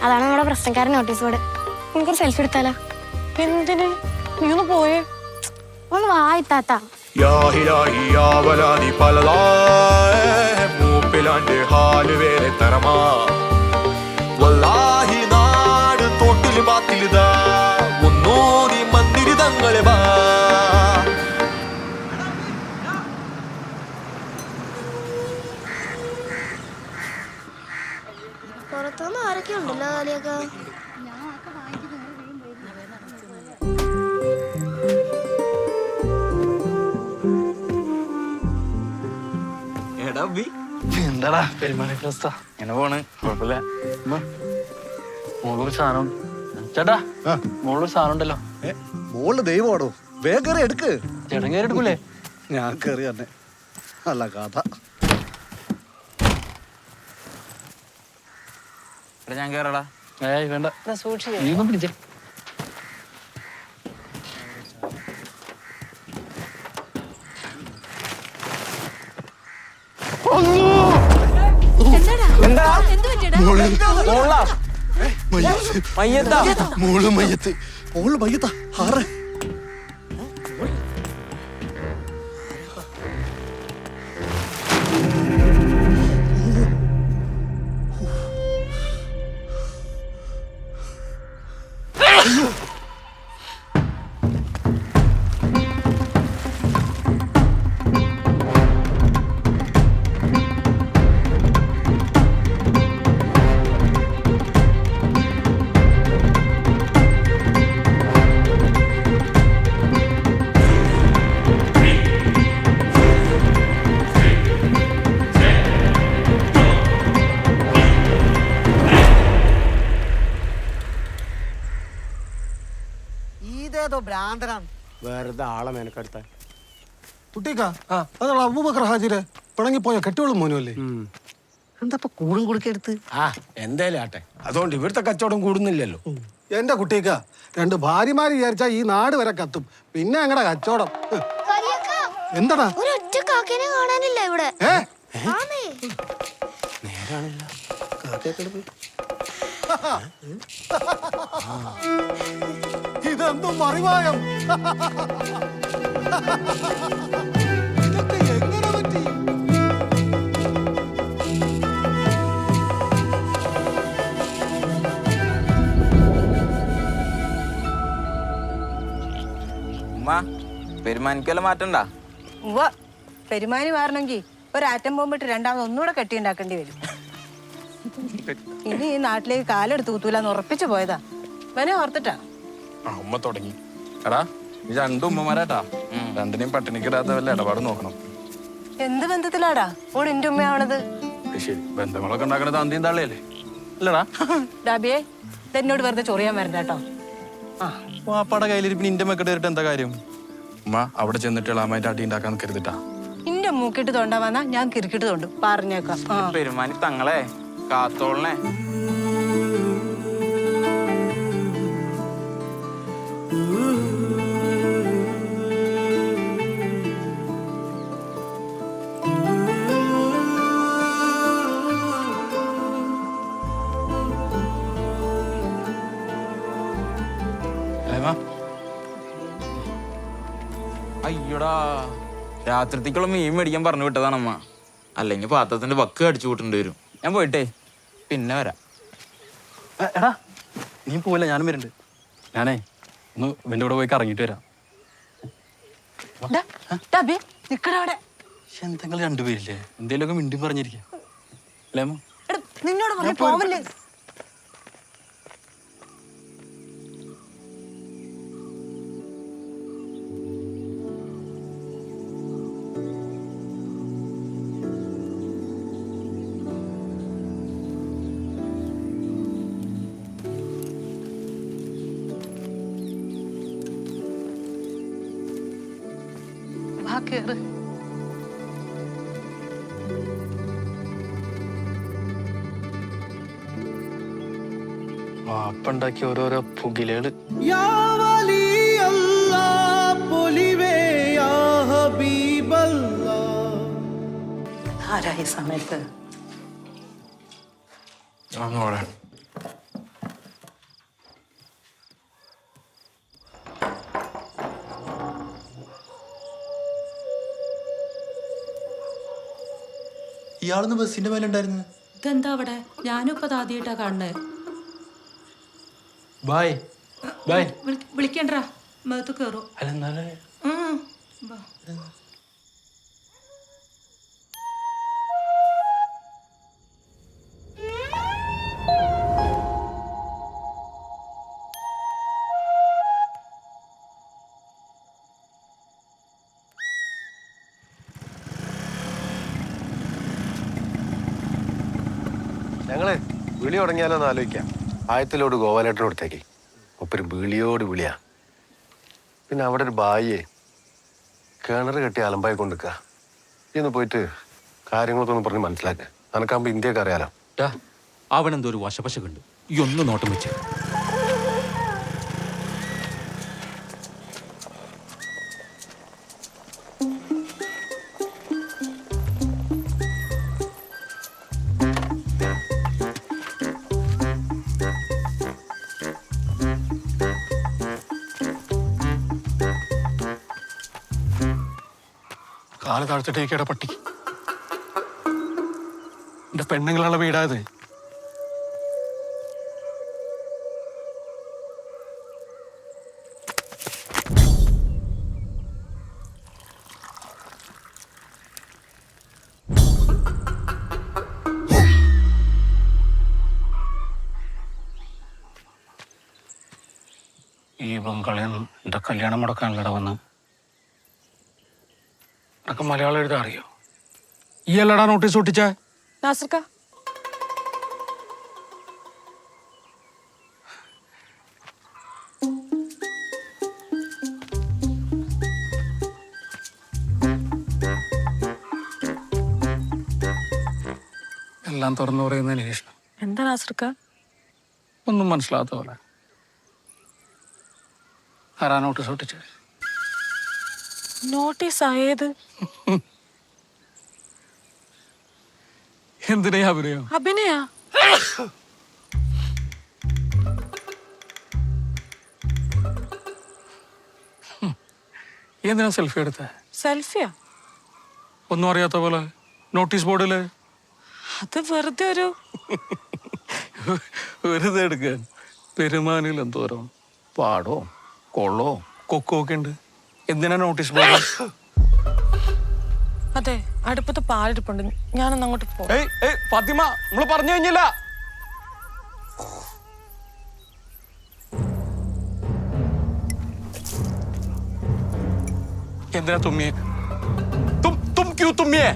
അതാണ് നമ്മുടെ പ്രശ്നക്കാരൻ notice board. നമുക്കൊരു സെൽഫി എടുത്താലോ? എന്തിന്? നീ ഒന്ന് പോയേ. ഒന്ന് വായിത്താത്ത. മൂപ്പിലാണ്ട് ഹാല് വേറെ തരമാ വല്ലാഹി നാട് തോട്ടില് ബാത്തിലിതാ ഒന്നൂരി മന്ദിരി തങ്ങളെ വാ. പുറത്തുനിന്ന് ആരൊക്കെ ഉണ്ടല്ലോ കാലിയൊക്കെ. എന്താടാ പെരുമാറി പ്രസ്ഥ എങ്ങനെ പോണ്? കുഴപ്പമില്ല. മോളൊരു സാധനം ചേട്ടാ, മോളൊരു സാധനം ഉണ്ടല്ലോ. മോള് ദൈവമാണോ? വേഗം എടുക്ക്. ചേട്ടൻ കയറി എടുക്കൂലേ? ഞാൻ കയറി തന്നെ. അല്ല കഥ. ഞാൻ കയറടാ. ഏയ് വേണ്ട, നീയൊന്നും പിടിച്ചേ. മോള് മയ്യത്താ. ആറ് ഭ്രാന്തനാണ്. വെറുതെ ആളെ മേനക്കെടുത്ത കുട്ടിക്കാ അതാണ് അബൂബക്കർ ഹാജിരെ പിണങ്ങിപ്പോയ കെട്ടിയോളും മോനുമല്ലേ? എന്താ കൂടും കൊടുക്കെടുത്ത്? എന്തായാലും ആട്ടെ, അതുകൊണ്ട് ഇവിടുത്തെ കച്ചവടം കൂടുന്നില്ലല്ലോ. എന്റെ കുട്ടിക്ക രണ്ട് ഭാര്യമാര് വിചാരിച്ചാ ഈ നാട് വരെ കത്തും. പിന്നെ ഞങ്ങളുടെ കച്ചവടം എന്താടാ? ഒരൊറ്റ കാക്കേനെ കാണാനില്ല ഇവിടെ. നേരാണല്ലോ. ഇതെന്തോ മറിവായം. ഇതൊക്കെ എങ്ങനെ പറ്റി? പെരുമാനിക്കല്ലോ മാറ്റണ്ട. പെരുമാനി മാറണമെങ്കിൽ ഒരാറ്റം ബോംബിട്ട് രണ്ടാമത് ഒന്നുകൂടെ കെട്ടിയുണ്ടാക്കേണ്ടി വരും. ഇനി ഈ നാട്ടിലേക്ക് കാലെടുത്ത് കുത്തൂലെന്ന് ഉറപ്പിച്ചു പോയതാ. വനെ ഓർത്തിട്ടാ ഉമ്മ തുടങ്ങി. എടാ ഈ രണ്ടു ഉമ്മമാരാട്ടാ, രണ്ടിനെയും പട്ടിണിക്കിടാത്ത വല്ല ഇടപാട് നോക്കണം. എന്ത് ബന്ധത്തിലാടാ ഓട് എന്റെ ഉമ്മയാവണത്? ശരി, ബന്ധങ്ങളൊക്കെ ഉണ്ടാക്കണത് അന്തിയും തള്ളിയല്ലേ അല്ലടാ? ഡാബിയെ എന്നോട് വെറുതെ ചൊറിയാൻ വരണ്ട കേട്ടോ. വാപ്പാടെ കയ്യിലിരിപ്പിന് ഇന്റെ മെക്കെട്ട് കയറിട്ട് എന്താ കാര്യം? ഉമ്മ അവിടെ ചെന്നിട്ട് ഇളാമായിട്ട് അടി ഉണ്ടാക്കാൻ കരുതിട്ടാ. ഇന്റെ മൂക്കിട്ട് തോണ്ടാ വന്നാ ഞാൻ കിരിക്കിട്ട് തോണ്ടും പറഞ്ഞേക്കാം. പെരുമാനി തങ്ങളെ കാത്തോളനെ. അയ്യോടാ, രാത്രിത്തേക്കുള്ള മീൻ മേടിക്കാൻ പറഞ്ഞു വിട്ടതാണ് അമ്മ. അല്ലെങ്കിൽ പാത്രത്തിന്റെ വക്ക് അടിച്ചു കൂട്ടേണ്ടി വരും. ഞാൻ പോയിട്ടേ പിന്നെ വരാം. എടാ നീ പോവില്ല, ഞാനും വരുന്നുണ്ട്. ഞാനേ ഒന്ന് ഇവന്റെ കൂടെ പോയി കറങ്ങിട്ട് വരാം. എന്തെങ്കിലും രണ്ടുപേരില്ലേ, എന്തേലുമൊക്കെ മിണ്ടി പറഞ്ഞിരിക്കാം അല്ലേ അമ്മ? നിന്നോട് പറഞ്ഞു പോവല്ലേ? കേറ്. വാപ്പുണ്ടാക്കിയ ഓരോരോ പുകിലുകള്. ആരാ ഈ സമയത്ത്? ഇയാളൊന്ന് ബസ്സിന്റെ മേലുണ്ടായിരുന്നു. ഇതെന്താ അവിടെ? ഞാനും ഇപ്പൊ ആദ്യമായിട്ടാ കാണുന്നത്. Bye bye. വിളിക്കണ്ട, മേത്ത് കയറും. അല്ല എന്നാലേ ഞങ്ങള് വിളി തുടങ്ങിയാലോന്ന് ആലോചിക്കാം. ആയത്തിലോട് ഗോപാലേട്ടന് കൊടുത്തേക്ക്. ഒപ്പരും വിളിയോട് വിളിയാ. പിന്നെ അവിടെ ഒരു ബായിയെ കിണർ കെട്ടി അലമ്പായി കൊണ്ടിരിക്കുക. ഇന്ന് പോയിട്ട് കാര്യങ്ങളൊക്കെ ഒന്ന് പറഞ്ഞ് മനസ്സിലാക്കുക. നിനക്കാകുമ്പോ ഇന്ത്യക്ക് അറിയാലോ. അവനെന്തോ ഒരു വശപശക്കുണ്ട്. ഈ ഒന്ന് നോട്ടം വെച്ച് കാല് താഴ്ത്തിട്ടേക്കട പട്ടി. എന്റെ പെണ്ണുങ്ങളുള്ള വീടായത്. ഈ ബംഗാളിന്ന് എന്റെ കല്യാണം മുടക്കാനല്ലട വന്ന്. നിനക്ക് മലയാളം എഴുതാൻ അറിയോ? ഈ അല്ലടാ നോട്ടീസ് ഒട്ടിച്ച നാസർക്ക, എല്ലാം തുറന്നു പറയുന്നതിന് ശേഷം എന്താ നാസർക്ക? ഒന്നും മനസ്സിലാത്ത പോലെ. ആരാ നോട്ടീസ് ഒട്ടിച്ച? നോട്ടീസ് ആയത്? എന്തിനാ അഭിനയം? അഭിനയാ? എന്തിനാ സെൽഫി എടുത്ത? സെൽഫിയാ? ഒന്നും അറിയാത്ത പോലെ നോട്ടീസ് ബോർഡില്. അത് വെറുതെ ഒരു വെറുതെ എടുക്കാൻ. പെരുമാനിൽ എന്തോരം പാടോ കൊള്ളോ കൊക്കോ ഒക്കെ ഉണ്ട്. എന്തിനാ നോട്ടീസ് ബോർഡ്? അതെ, അടുപ്പത്ത് പാലിരിപ്പുണ്ട്. ഞാനൊന്ന് അങ്ങോട്ട് പോ. ഫാത്തിമ, നമ്മള് പറഞ്ഞു കഴിഞ്ഞില്ല. എന്തിനാ തുമ്മിയെ? തും ക്യൂ തുമ്മിയെ?